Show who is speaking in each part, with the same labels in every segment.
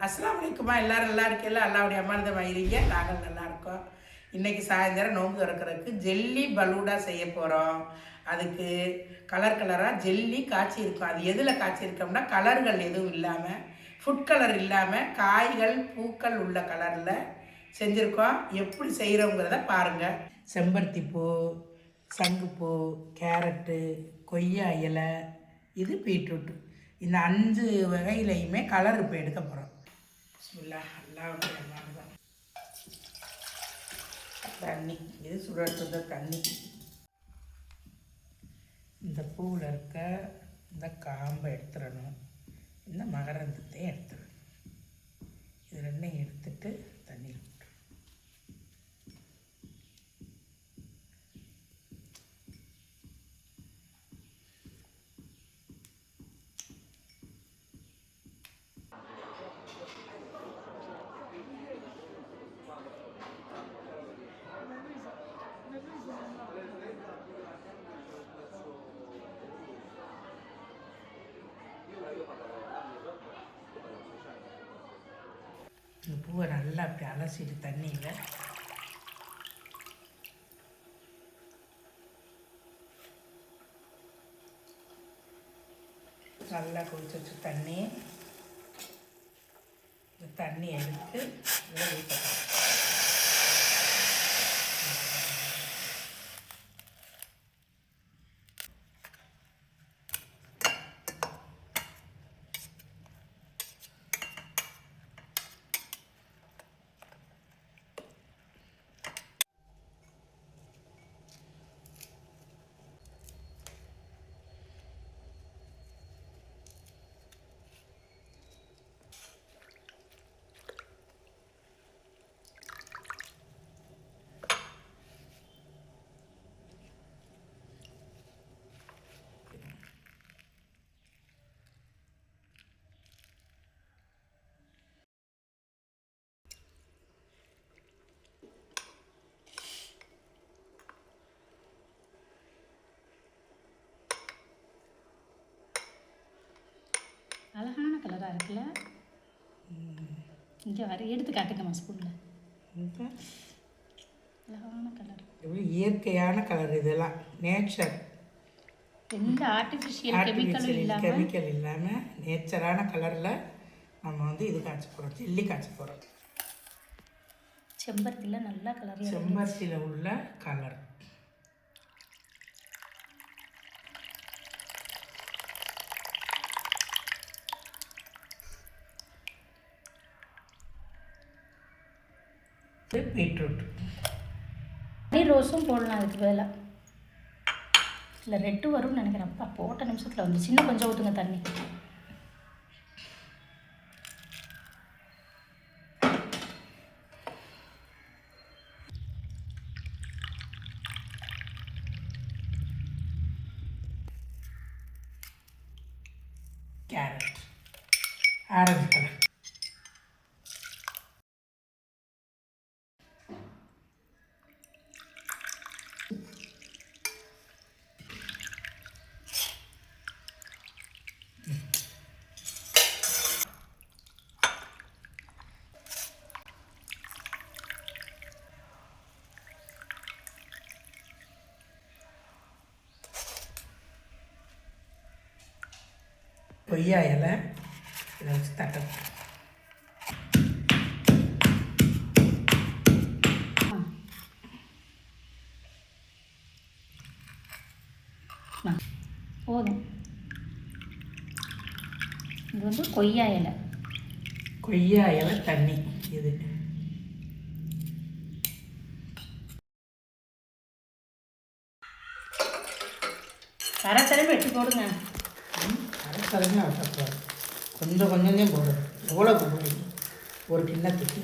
Speaker 1: அஸ்ஸலாமு அலைக்குமா. எல்லாரும் நல்லா இருக்கீங்களா? அல்லாவுடைய அம்மானதை வயிறீங்க. நாங்கள் நல்லா இருக்கோம். இன்றைக்கி சாயந்தரம் நோன்பு திறக்கிறதுக்கு ஜெல்லி பலூடா செய்ய போகிறோம். அதுக்கு கலராக ஜெல்லி காய்ச்சி இருக்கும். அது எதில் காய்ச்சி இருக்கோம்னா கலர்கள் எதுவும் இல்லாமல், ஃபுட் கலர் இல்லாமல், காய்கள் பூக்கள் உள்ள கலரில் செஞ்சுருக்கோம். எப்படி செய்கிறோங்கிறத பாருங்கள். செம்பருத்தி பூ, சங்குப்பூ, கேரட்டு, கொய்யா இலை, இது பீட்ரூட்டு, இந்த 5 வகையிலையுமே கலர் இப்போ எடுக்க போகிறோம். தண்ணி, இது சுடுற தண்ணி. இந்த பூவில் இருக்க இந்த காம்பை எடுத்துடணும், இந்த மகரந்தத்தையும் எடுத்துடணும். இது ரெண்டையும் எடுத்துட்டு தண்ணியில் விட்டுறணும். இந்த பூவை நல்லா அப்படி அலசிட்டு தண்ணியில் நல்லா கொதிச்சு வச்சு தண்ணி எடுத்து இதில் ஊற்றணும்.
Speaker 2: அழகான கலராக இருக்குல்ல. இங்கே வர எடுத்து காட்டுங்கம்மா ஸ்பூனில். அழகான கலர்,
Speaker 1: இயற்கையான கலர். இதெல்லாம் நேச்சர்,
Speaker 2: எந்த ஆர்டிஃபிஷியல்
Speaker 1: கெமிக்கல் இல்லாமல் நேச்சரான கலரில் நம்ம வந்து இது காய்ச்ச போகிறோம், ஜெல்லி காய்ச்ச போகிறோம்.
Speaker 2: செம்பருத்தியில் நல்லா கலர்,
Speaker 1: செம்பருத்தியில் உள்ள கலர். பீட்ரூட்,
Speaker 2: ரோஸும் போடலாம் அதுக்கு வேலை. இல்லை ரெட்டு வரும்னு நினைக்கிறேன். அப்பா போட்ட நிமிஷத்தில் வந்து சின்ன கொஞ்சம் ஊற்றுங்க தண்ணி.
Speaker 1: Carrot, orange colour. கொய்யா இலை இதை வச்சு தட்டணும்.
Speaker 2: போதும். இது வந்து கொய்யா இலை,
Speaker 1: தண்ணி. இது
Speaker 2: தரத்தரமே வெட்டி போடுங்க.
Speaker 1: அரைச்சலையும் வச்சப்போம், கொஞ்சம் கொஞ்சம் போடுறது. எவ்வளோ போடுறது? ஒரு கிண்ணத்துக்கு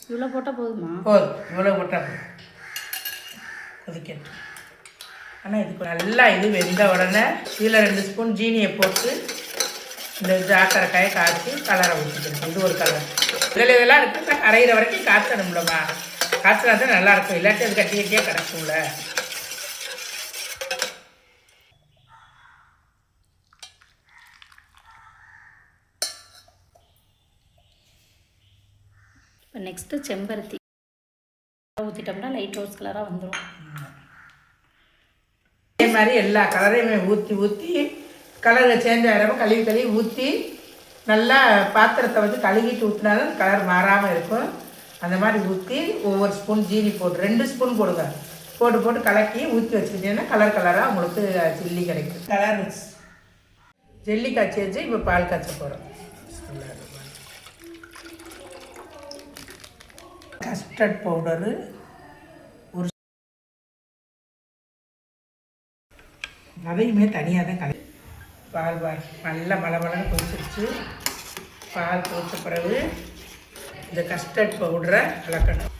Speaker 2: இவ்வளோ போட்டால் போதுமா?
Speaker 1: போதும், இவ்வளோ போட்டால் போதும். கொதிக்கட்டும். ஆனால் இதுக்கு நல்லா இது வெந்த உடனே இதில் 2 ஸ்பூன் ஜீனியை போட்டு இந்த ஜாக்கரைக்காயை காய்ச்சி கலரை ஊற்றிக்கணும். இது ஒரு கலர். இதில் இதெல்லாம் இருக்குது, கரையிற வரைக்கும் காய்ச்சணும்லம்மா. காய்ச்சினா தான் நல்லாயிருக்கும், இல்லாட்டி அது கட்டி கட்டியாக கிடக்கும்ல.
Speaker 2: இப்போ நெக்ஸ்ட்டு செம்பருத்தி ஊற்றிட்டோம்னா லைட் ரோஸ் கலராக வந்துடும்.
Speaker 1: அதே மாதிரி எல்லா கலரையுமே ஊற்றி கலரை சேஞ்ச் ஆகிறப்ப கழுவி ஊற்றி நல்லா பாத்திரத்தை வந்து கழுவிட்டு ஊற்றினாலும் கலர் மாறாமல் இருக்கும். அந்த மாதிரி ஊற்றி ஒவ்வொரு ஸ்பூன் ஜீனி போட்டு 2 ஸ்பூன் போடுங்க, போட்டு கலக்கி ஊற்றி வச்சுக்கிட்டீங்கன்னா கலராக உங்களுக்கு சில்லி கிடைக்கும். கலர் மிக்ஸ் ஜெல்லி காய்ச்சி வச்சு இப்போ பால் காய்ச்ச போகிறோம். கஸ்டர்ட் பவுடரு ஒரு அதையுமே தனியாக தான் கலக்கி பால் நல்லா மலமலன்னு கொதிச்சிருச்சு. பால் கொதிச்ச பிறகு இந்த கஸ்டர்ட் பவுடரை கலக்கணும்.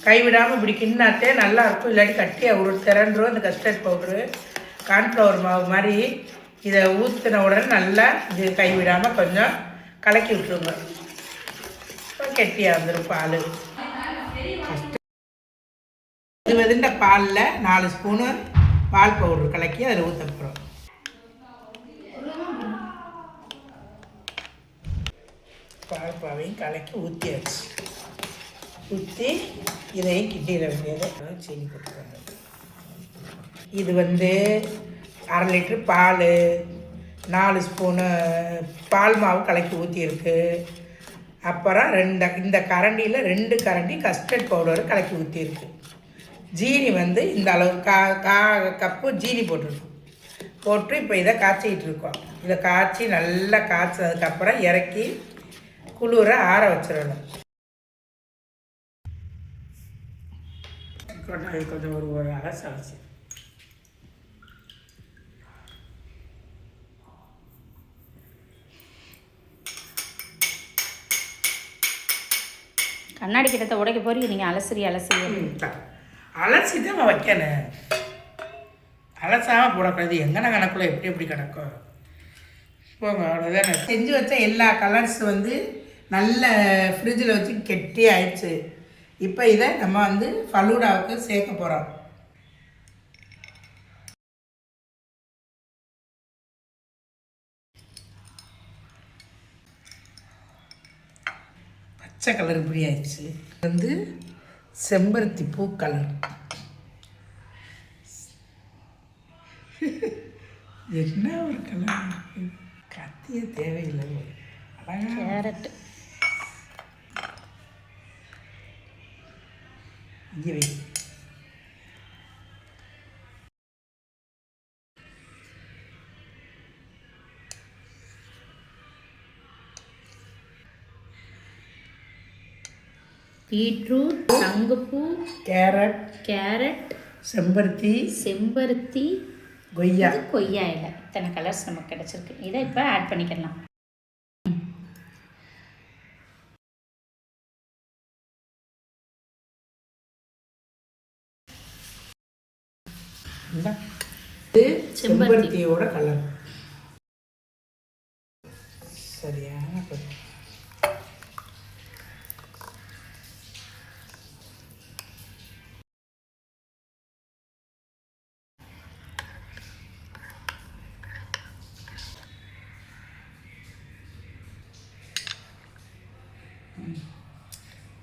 Speaker 1: கைவிடாமல் இப்படி கிண்ணாத்தே நல்லாயிருக்கும், இல்லாட்டி கட்டியாக ஒரு திரண்டுரும். இந்த கஸ்டர்ட் பவுட்ரு கார்ன்ஃப்ளவர் மாவு மாதிரி இதை ஊற்றின உடனே நல்லா இது கைவிடாமல் கொஞ்சம் கலக்கி விட்டுருங்க. கெட்டியாக வந்துடும் பால். இது வந்து பாலில் 4 ஸ்பூனு பால் பவுட்ரு கலக்கி அதில் ஊற்ற போகிறோம். பால் பாவையும் கலக்கி ஊற்றியாச்சு. ஊற்றி இதையும் கிட்டியில் வேண்டியதை சீனி போட்டுருவாங்க. இது வந்து 1/2 லிட்ரு பால், 4 ஸ்பூனு பால் மாவு கலக்கி ஊற்றிருக்கு. அப்புறம் இந்த கரண்டியில் 2 கரண்டி கஸ்டர்ட் பவுடர் கலக்கி ஊற்றிருக்கு. ஜீனி வந்து இந்த அளவு கப்பு ஜீனி போட்டு இப்போ இதை காய்ச்சிக்கிட்டு இருக்கோம். இதை காய்ச்சி நல்லா காய்ச்சதுக்கப்புறம் இறக்கி குளிர ஆற வச்சிடணும். கொஞ்சம் ஒரு அலசி
Speaker 2: கண்ணாடி கிட்டத்தை உடைக்க போறீங்க நீங்கள்.
Speaker 1: அலசி தான் வைக்கணும், அலசாமல் போடக்கூடாது. எங்கன கணக்குள்ள எப்படி கணக்கும் போங்க, அவ்வளோதானே. செஞ்சு வச்ச எல்லா கலர்ஸ் வந்து நல்ல ஃப்ரிட்ஜில் வச்சு கெட்டி ஆயிடுச்சு. இப்போ இதை நம்ம வந்து ஃபலூடாவுக்கு சேர்க்க போகிறோம். பச்சை கலர் இப்படி ஆயிடுச்சு. வந்து செம்பருத்தி பூ கலர். என்ன ஒரு கலர், கத்திய தேவையில்லை.
Speaker 2: கேரட்
Speaker 1: இங்கே வை.
Speaker 2: பீட்ரூட், சங்குப்பூ, கேரட், செம்பருத்தி, கொய்யா இலை. இத்தனை கலர்ஸ் நமக்கு கிடச்சிருக்கு. இதை இப்போ ஆட் பண்ணிக்கலாம்.
Speaker 1: செம்பருத்தியோட கலர் சரியான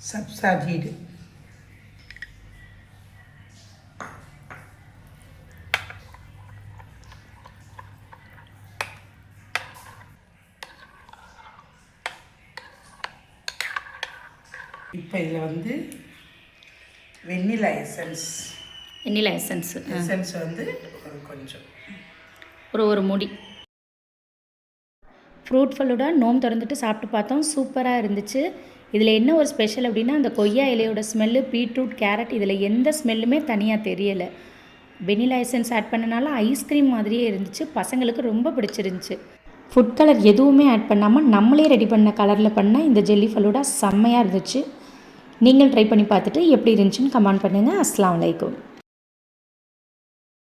Speaker 1: சப்ஸா ஜீடு. இப்போ இதில் வந்து வெண்ணிலா எசன்ஸ் வந்து கொஞ்சம்
Speaker 2: ஒரு முடி. ஃப்ரூட் ஃபலூடா நோம்பு திறந்துட்டு சாப்பிட்டு பார்த்தோம், சூப்பராக இருந்துச்சு. இதில் என்ன ஒரு ஸ்பெஷல் அப்படின்னா அந்த கொய்யா இலையோட ஸ்மெல்லு, பீட்ரூட், கேரட் இதில் எந்த ஸ்மெல்லுமே தனியாக தெரியலை. வெனிலா எசன்ஸ் ஆட் பண்ணனால ஐஸ்கிரீம் மாதிரியே இருந்துச்சு, பசங்களுக்கு ரொம்ப பிடிச்சிருந்துச்சு. ஃபுட் கலர் எதுவுமே ஆட் பண்ணாமல் நம்மளே ரெடி பண்ண கலரில் பண்ண இந்த ஜெல்லி ஃபலூடா செம்மையாக இருந்துச்சு. நீங்கள் ட்ரை பண்ணி பார்த்துட்டு எப்படி இருந்துச்சுன்னு கமெண்ட் பண்ணுங்கள். அஸ்ஸலாமு அலைக்கும்.